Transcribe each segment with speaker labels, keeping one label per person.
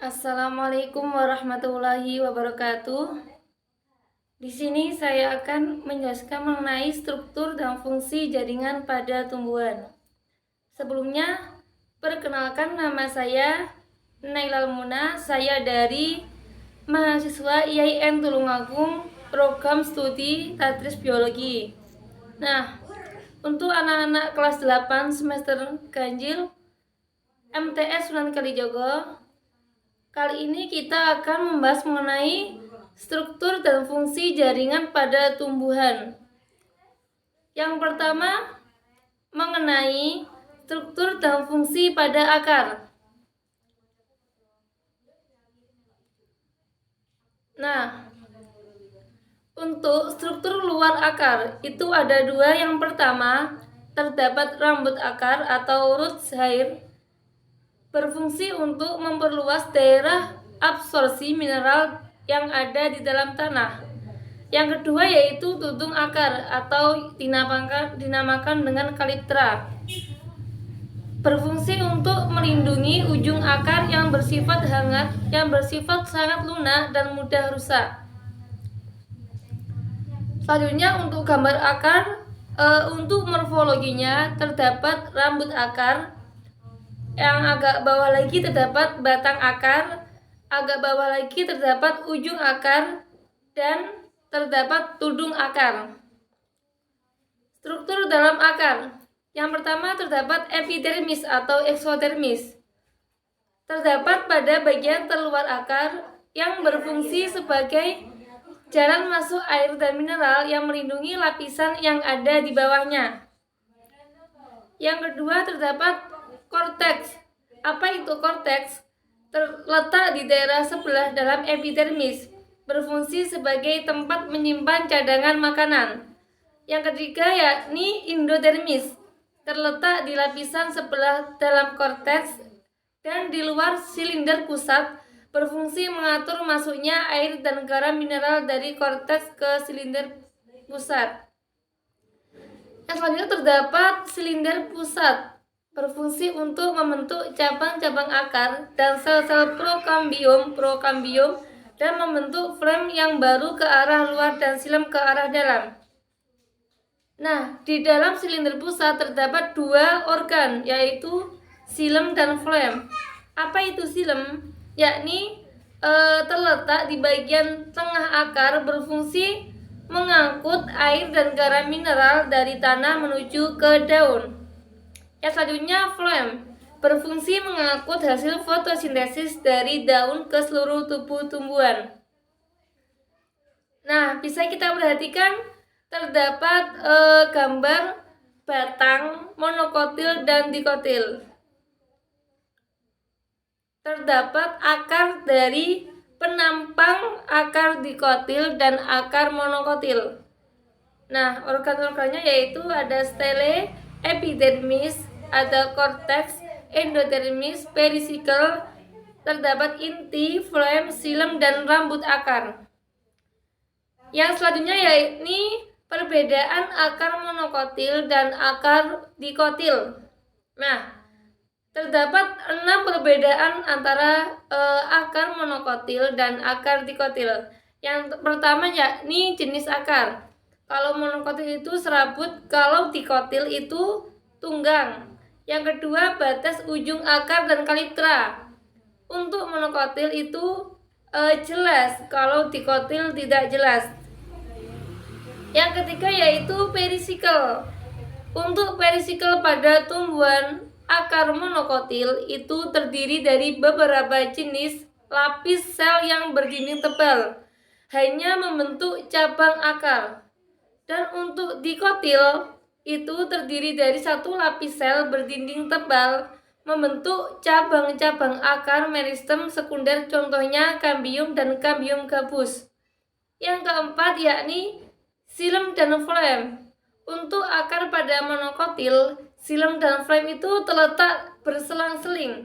Speaker 1: Assalamualaikum warahmatullahi wabarakatuh. Di sini saya akan menjelaskan mengenai struktur dan fungsi jaringan pada tumbuhan. Sebelumnya, perkenalkan nama saya Nailal Muna. Saya dari mahasiswa IAIN Tulungagung, program studi Tadris Biologi. Nah, untuk anak-anak kelas 8 semester ganjil MTS Sunan Kalijogo, kali ini kita akan membahas mengenai struktur dan fungsi jaringan pada tumbuhan. Yang pertama, mengenai struktur dan fungsi pada akar. Nah, untuk struktur luar akar itu ada dua. Yang pertama, terdapat rambut akar atau roots hair, berfungsi untuk memperluas daerah absorpsi mineral yang ada di dalam tanah. Yang kedua yaitu tudung akar atau dinamakan dengan kaliptra, berfungsi untuk melindungi ujung akar yang bersifat hangat, yang bersifat sangat lunak dan mudah rusak. Selanjutnya untuk gambar akar, untuk morfologinya terdapat rambut akar, yang agak bawah lagi terdapat batang akar, agak bawah lagi terdapat ujung akar, dan terdapat tudung akar. Struktur dalam akar. Yang pertama terdapat epidermis atau eksodermis. Terdapat pada bagian terluar akar yang berfungsi sebagai jalan masuk air dan mineral yang melindungi lapisan yang ada di bawahnya. Yang kedua terdapat korteks. Apa itu korteks? Terletak di daerah sebelah dalam epidermis, berfungsi sebagai tempat menyimpan cadangan makanan. Yang ketiga yakni endodermis, terletak di lapisan sebelah dalam korteks dan di luar silinder pusat, berfungsi mengatur masuknya air dan garam mineral dari korteks ke silinder pusat. Yang selanjutnya terdapat silinder pusat, berfungsi untuk membentuk cabang-cabang akar dan sel-sel prokambium dan membentuk frame yang baru ke arah luar dan silem ke arah dalam. Nah, di dalam silinder pusat terdapat dua organ, yaitu silem dan flem. Apa itu silem? Yakni terletak di bagian tengah akar, berfungsi mengangkut air dan garam mineral dari tanah menuju ke daun. Yang selanjutnya flem, berfungsi mengangkut hasil fotosintesis dari daun ke seluruh tubuh tumbuhan. Nah, bisa kita perhatikan terdapat gambar batang, monokotil dan dikotil. Terdapat akar dari penampang, akar dikotil dan akar monokotil. Nah, organ-organnya yaitu ada stele, epidermis, ada korteks, endodermis, perisikl, terdapat inti, flem, silem, dan rambut akar. Yang selanjutnya yakni perbedaan akar monokotil dan akar dikotil. Nah, terdapat 6 perbedaan antara akar monokotil dan akar dikotil. Yang pertama yakni jenis akar. Kalau monokotil itu serabut, kalau dikotil itu tunggang. Yang kedua batas ujung akar dan kaliptra. Untuk monokotil itu jelas, kalau dikotil tidak jelas. Yang ketiga yaitu perisikl. Untuk perisikl pada tumbuhan akar monokotil itu terdiri dari beberapa jenis lapis sel yang berdinding tebal, hanya membentuk cabang akar. Dan untuk dikotil itu terdiri dari satu lapis sel berdinding tebal, membentuk cabang-cabang akar meristem sekunder, contohnya kambium dan kambium gabus. Yang keempat yakni silem dan flem. Untuk akar pada monokotil, silem dan flem itu terletak berselang-seling.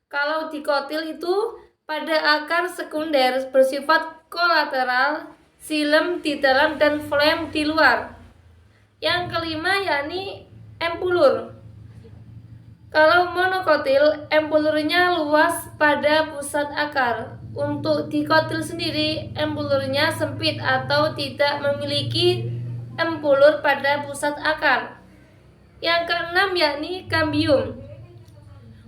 Speaker 1: Kalau dikotil itu pada akar sekunder bersifat kolateral, silem di dalam dan flem di luar. Yang kelima yakni empulur. Kalau monokotil, empulurnya luas pada pusat akar. Untuk dikotil sendiri, empulurnya sempit atau tidak memiliki empulur pada pusat akar. Yang keenam yakni kambium.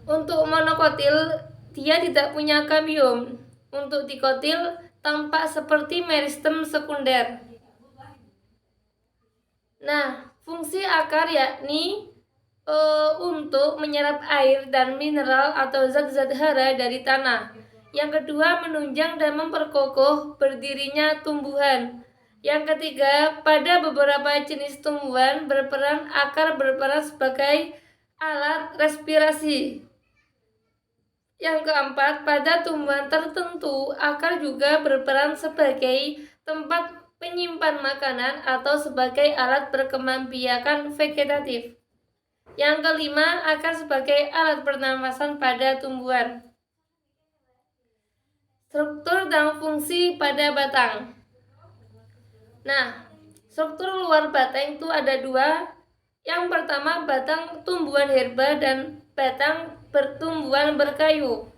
Speaker 1: Untuk monokotil, dia tidak punya kambium. Untuk dikotil, tampak seperti meristem sekunder. Nah, fungsi akar yakni untuk menyerap air dan mineral atau zat-zat hara dari tanah. Yang kedua, menunjang dan memperkokoh berdirinya tumbuhan. Yang ketiga, pada beberapa jenis tumbuhan akar berperan sebagai alat respirasi. Yang keempat, pada tumbuhan tertentu, akar juga berperan sebagai tempat penyimpan makanan atau sebagai alat perkembangbiakan vegetatif. Yang kelima, akar sebagai alat pernafasan pada tumbuhan. Struktur dan fungsi pada batang. Nah, struktur luar batang itu ada dua. Yang pertama, batang tumbuhan herba dan batang pertumbuhan berkayu.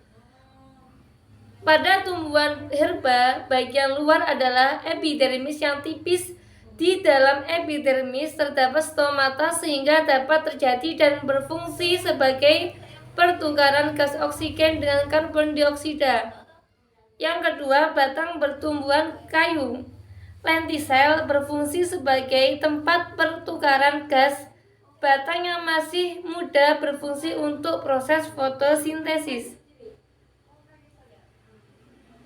Speaker 1: Pada tumbuhan herba, bagian luar adalah epidermis yang tipis. Di dalam epidermis terdapat stomata sehingga dapat terjadi dan berfungsi sebagai pertukaran gas oksigen dengan karbon dioksida. Yang kedua, batang pertumbuhan kayu. Lentisel berfungsi sebagai tempat pertukaran gas. Batang yang masih muda berfungsi untuk proses fotosintesis.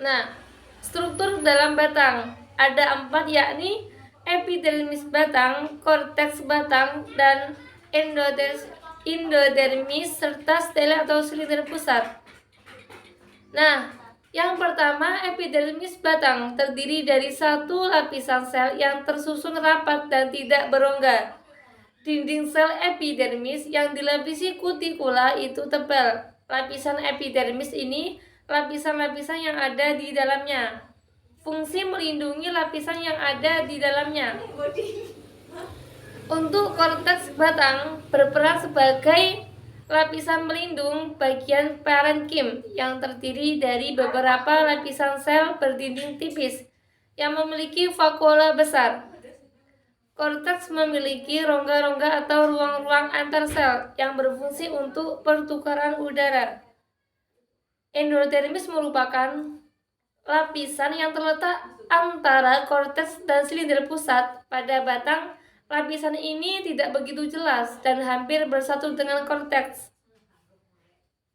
Speaker 1: Nah, struktur dalam batang ada 4 yakni epidermis batang, korteks batang, dan endodermis serta stele atau silinder pusat. Nah, yang pertama epidermis batang terdiri dari satu lapisan sel yang tersusun rapat dan tidak berongga. Dinding sel epidermis yang dilapisi kutikula itu tebal. Lapisan epidermis ini lapisan-lapisan yang ada di dalamnya. Fungsi melindungi lapisan yang ada di dalamnya. Untuk korteks batang berperan sebagai lapisan melindung bagian parenkim yang terdiri dari beberapa lapisan sel berdinding tipis yang memiliki vakuola besar. Korteks memiliki rongga-rongga atau ruang-ruang antar sel yang berfungsi untuk pertukaran udara. Endodermis merupakan lapisan yang terletak antara korteks dan silinder pusat pada batang. Lapisan ini tidak begitu jelas dan hampir bersatu dengan korteks.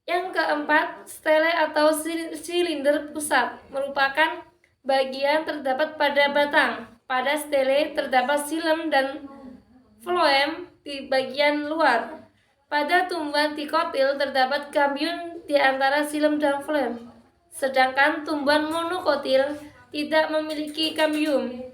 Speaker 1: Yang keempat, stele atau silinder pusat merupakan bagian terdapat pada batang. Pada stele terdapat xilem dan floem di bagian luar. Pada tumbuhan dikotil terdapat kambium di antara xilem dan floem. Sedangkan tumbuhan monokotil tidak memiliki kambium.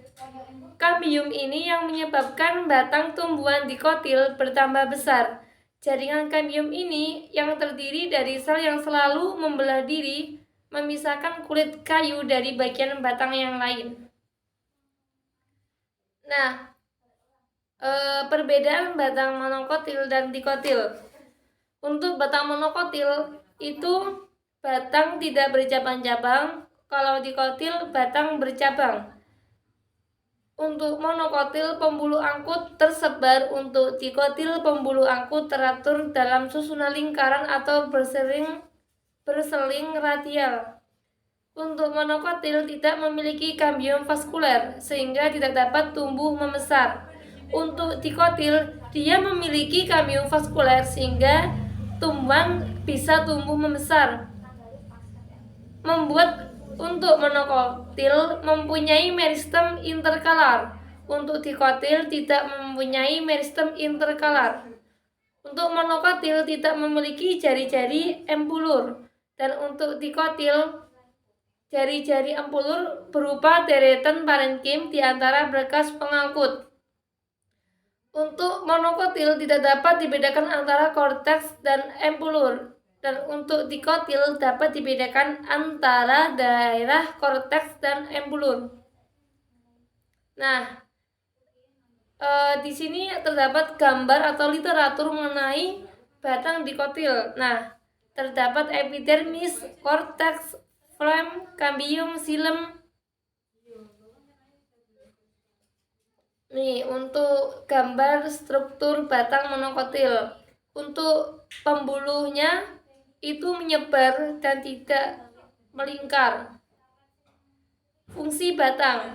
Speaker 1: Kambium ini yang menyebabkan batang tumbuhan dikotil bertambah besar. Jaringan kambium ini yang terdiri dari sel yang selalu membelah diri, memisahkan kulit kayu dari bagian batang yang lain. Nah, perbedaan batang monokotil dan dikotil. Untuk batang monokotil itu batang tidak bercabang-cabang, kalau dikotil batang bercabang. Untuk monokotil pembuluh angkut tersebar, untuk dikotil pembuluh angkut teratur dalam susunan lingkaran atau berseling radial. Untuk monokotil tidak memiliki kambium vaskuler sehingga tidak dapat tumbuh membesar. Untuk dikotil dia memiliki kambium vaskuler sehingga tumbuhan bisa tumbuh membesar. Untuk monokotil mempunyai meristem interkalar. Untuk dikotil tidak mempunyai meristem interkalar. Untuk monokotil tidak memiliki jari-jari empulur. Dan untuk dikotil jari-jari empulur berupa deretan parenkim di antara berkas pengangkut. Untuk monokotil tidak dapat dibedakan antara korteks dan empulur. Dan untuk dikotil dapat dibedakan antara daerah korteks dan empulur. Nah, di sini terdapat gambar atau literatur mengenai batang dikotil. Nah, terdapat epidermis, korteks, phloem, cambium, xilem. Nih, untuk gambar struktur batang monokotil. Untuk pembuluhnya itu menyebar dan tidak melingkar. Fungsi batang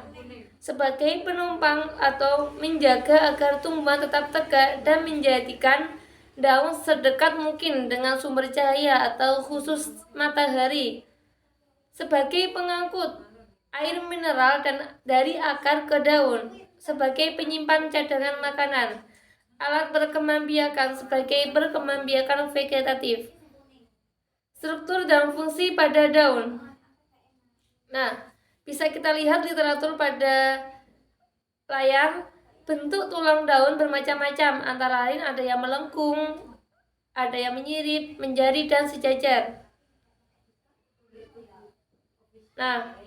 Speaker 1: sebagai penumpang atau menjaga agar tumbuhan tetap tegak dan menjadikan daun sedekat mungkin dengan sumber cahaya atau khusus matahari. Sebagai pengangkut air mineral dan dari akar ke daun, sebagai penyimpan cadangan makanan, alat perkembangbiakan sebagai perkembangbiakan vegetatif. Struktur dan fungsi pada daun. Nah, bisa kita lihat literatur pada layar. Bentuk tulang daun bermacam-macam, antara lain ada yang melengkung, ada yang menyirip, menjari, dan sejajar. Nah,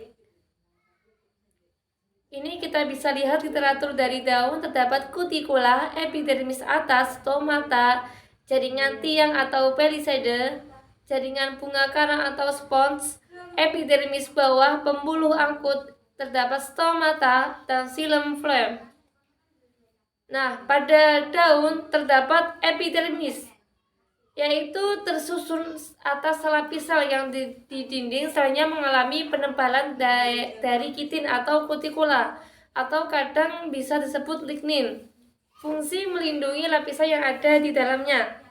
Speaker 1: ini kita bisa lihat literatur dari daun. Terdapat kutikula, epidermis atas, stomata, jaringan tiang atau pelisade, jaringan bunga karang atau spons, epidermis bawah, pembuluh angkut, terdapat stomata, dan xilem phloem. Nah, pada daun terdapat epidermis, yaitu tersusun atas lapisan yang di dinding selnya mengalami penebalan dari kitin atau kutikula, atau kadang bisa disebut lignin. Fungsi melindungi lapisan yang ada di dalamnya.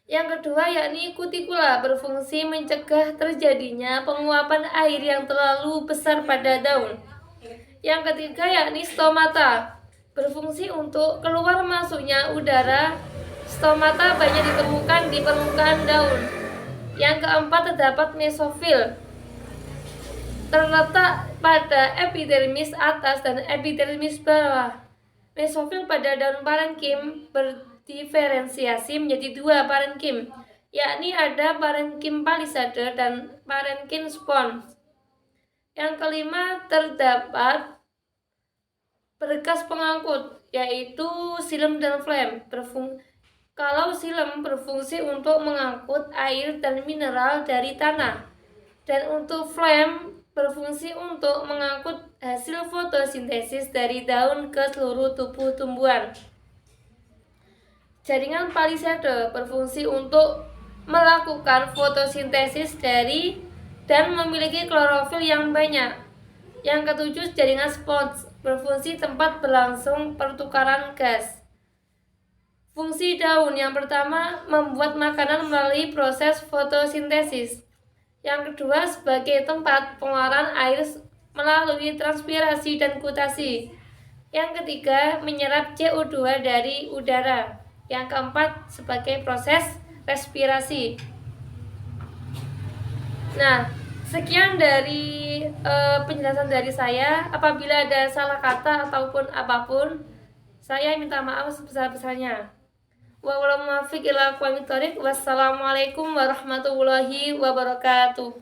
Speaker 1: Yang kedua yakni kutikula, berfungsi mencegah terjadinya penguapan air yang terlalu besar pada daun. Yang ketiga yakni stomata, berfungsi untuk keluar masuknya udara. Stomata banyak ditemukan di permukaan daun. Yang keempat terdapat mesofil, terletak pada epidermis atas dan epidermis bawah. Mesofil pada daun parenkim berdiferensiasi menjadi dua parenkim, yakni ada parenkim palisade dan parenkim spons. Yang kelima terdapat berkas pengangkut, yaitu xilem dan phloem. Kalau xilem berfungsi untuk mengangkut air dan mineral dari tanah, dan untuk phloem berfungsi untuk mengangkut hasil fotosintesis dari daun ke seluruh tubuh tumbuhan. Jaringan palisade berfungsi untuk melakukan fotosintesis dari dan memiliki klorofil yang banyak. Yang ketujuh, jaringan spons berfungsi tempat berlangsung pertukaran gas. Fungsi daun yang pertama membuat makanan melalui proses fotosintesis. Yang kedua sebagai tempat pengeluaran air melalui transpirasi dan gutasi. Yang ketiga menyerap CO2 dari udara. Yang keempat sebagai proses respirasi. Nah, sekian dari penjelasan dari saya. Apabila ada salah kata ataupun apapun, saya minta maaf sebesar-besarnya. Wassalamualaikum warahmatullahi wabarakatuh.